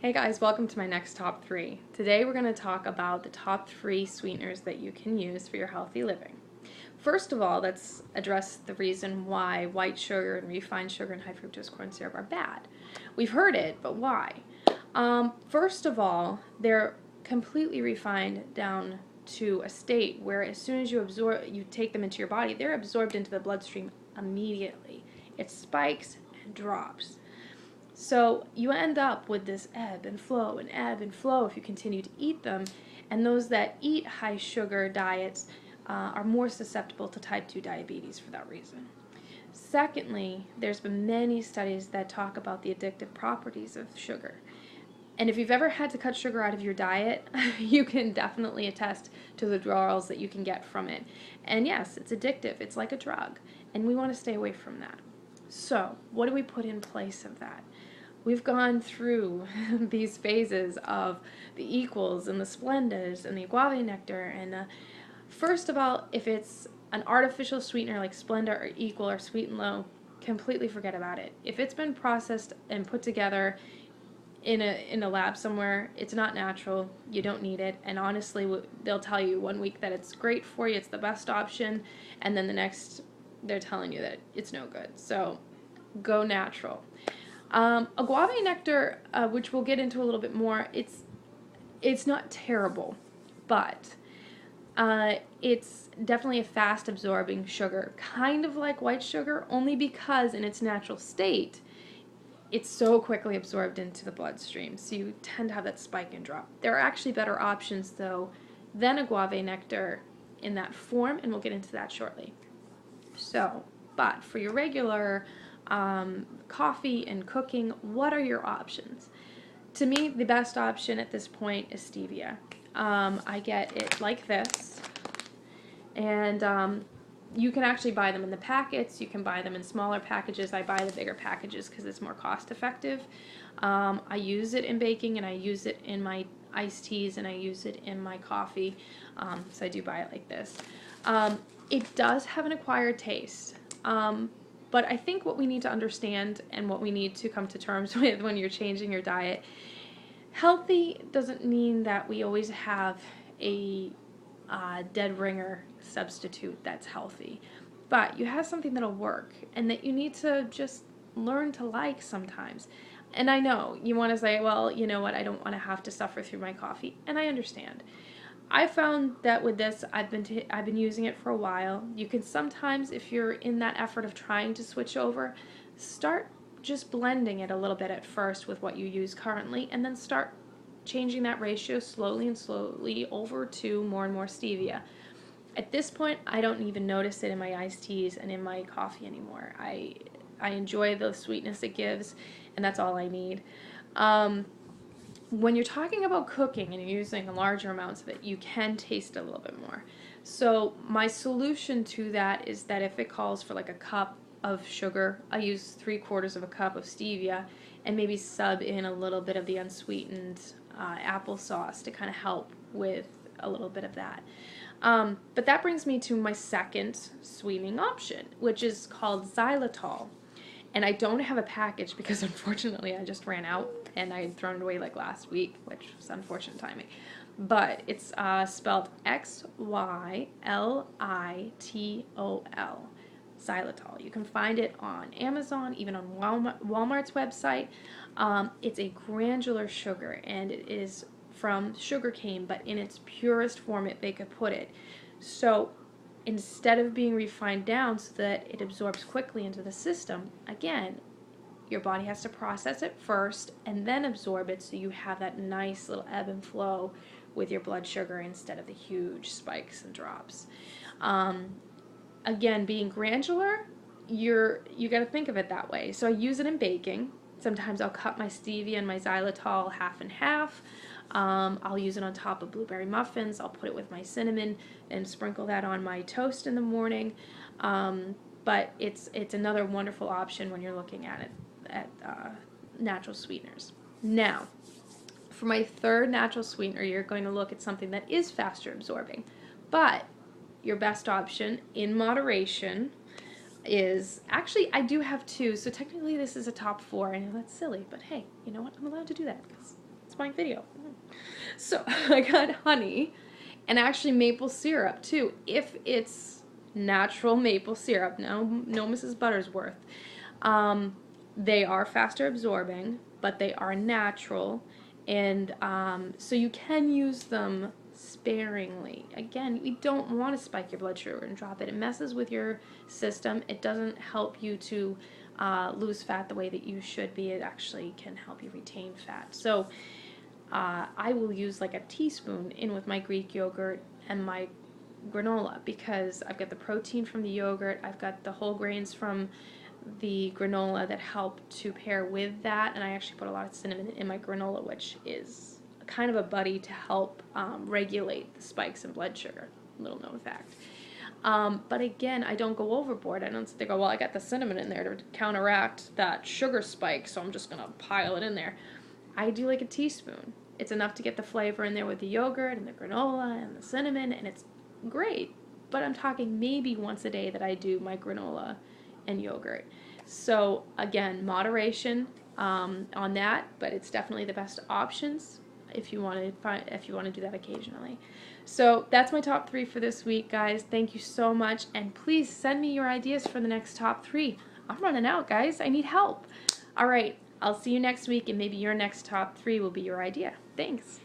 Hey guys, welcome to my next top 3. Today we're going to talk about the top 3 sweeteners that you can use for your healthy living. First of all, let's address the reason why white sugar and refined sugar and high fructose corn syrup are bad. We've heard it, but why? First of all, they're completely refined down to a state where as soon as you take them into your body, they're absorbed into the bloodstream immediately. It spikes and drops. So you end up with this ebb and flow if you continue to eat them. And those that eat high sugar diets are more susceptible to type 2 diabetes for that reason. Secondly, there's been many studies that talk about the addictive properties of sugar. And if you've ever had to cut sugar out of your diet, you can definitely attest to the withdrawals that you can get from it. And yes, it's addictive. It's like a drug. And we want to stay away from that. So, what do we put in place of that? We've gone through these phases of the equals and the splendas and the agave nectar. And first of all, if it's an artificial sweetener like Splenda or Equal or Sweet and Low, completely forget about it. If it's been processed and put together in a lab somewhere, it's not natural. You don't need it. And honestly, they'll tell you one week that it's great for you, it's the best option, and then the next they're telling you that it's no good. So go natural. Agave nectar, which we'll get into a little bit more, it's not terrible, but it's definitely a fast absorbing sugar, kind of like white sugar, only because in its natural state, it's so quickly absorbed into the bloodstream, so you tend to have that spike and drop. There are actually better options, though, than agave nectar in that form, and we'll get into that shortly. So, but for your regular coffee and cooking, what are your options? To me, the best option at this point is stevia. I get it like this, and you can actually buy them in the packets. You can buy them in smaller packages. I buy the bigger packages because it's more cost effective. I use it in baking, and I use it in my iced teas, and I use it in my coffee, so I do buy it like this. It does have an acquired taste. But I think what we need to understand and what we need to come to terms with when you're changing your diet, healthy doesn't mean that we always have a dead ringer substitute that's healthy. But you have something that'll work and that you need to just learn to like sometimes. And I know you want to say, well, you know what, I don't want to have to suffer through my coffee. And I understand. I found that with this, I've been using it for a while. You can sometimes, if you're in that effort of trying to switch over, start just blending it a little bit at first with what you use currently, and then start changing that ratio slowly over to more and more stevia. At this point, I don't even notice it in my iced teas and in my coffee anymore. I enjoy the sweetness it gives, and that's all I need. When you're talking about cooking and you're using larger amounts of it, you can taste it a little bit more. So my solution to that is that if it calls for like a cup of sugar, I use 3/4 of a cup of stevia and maybe sub in a little bit of the unsweetened applesauce to kind of help with a little bit of that. But that brings me to my second sweetening option, which is called xylitol. And I don't have a package because unfortunately I just ran out and I had thrown it away like last week, which was unfortunate timing. But it's spelled Xylitol, xylitol. You can find it on Amazon, even on Walmart's website. It's a granular sugar, and it is from sugarcane, but in its purest form they could put it. So instead of being refined down so that it absorbs quickly into the system, again, your body has to process it first and then absorb it so you have that nice little ebb and flow with your blood sugar instead of the huge spikes and drops. Again, being granular, you got to think of it that way. So I use it in baking. Sometimes I'll cut my stevia and my xylitol half and half. I'll use it on top of blueberry muffins. I'll put it with my cinnamon and sprinkle that on my toast in the morning. But it's another wonderful option when you're looking at it at natural sweeteners. Now, for my third natural sweetener, you're going to look at something that is faster absorbing. But your best option in moderation is, actually I do have two, so technically this is a top 4. I know that's silly, but hey, you know what? I'm allowed to do that because It's my video. So I got honey and actually maple syrup too, if it's natural maple syrup. No Mrs. Buttersworth. They are faster absorbing, but they are natural, and so you can use them sparingly. Again, we don't want to spike your blood sugar and drop it. It messes with your system. It doesn't help you to lose fat the way that you should be. It actually can help you retain fat. So I will use like a teaspoon in with my Greek yogurt and my granola, because I've got the protein from the yogurt, I've got the whole grains from the granola that help to pair with that, and I actually put a lot of cinnamon in my granola, which is kind of a buddy to help regulate the spikes in blood sugar. Little known fact. But again, I don't go overboard. I don't sit there go, well, I got the cinnamon in there to counteract that sugar spike, so I'm just going to pile it in there. I do like a teaspoon. It's enough to get the flavor in there with the yogurt and the granola and the cinnamon, and it's great. But I'm talking maybe once a day that I do my granola and yogurt. So again, moderation on that, but it's definitely the best options if you want to do that occasionally. So that's my top 3 for this week, guys. Thank you so much, and please send me your ideas for the next top 3. I'm running out, guys. I need help. All right, I'll see you next week, and maybe your next top 3 will be your idea. Thanks.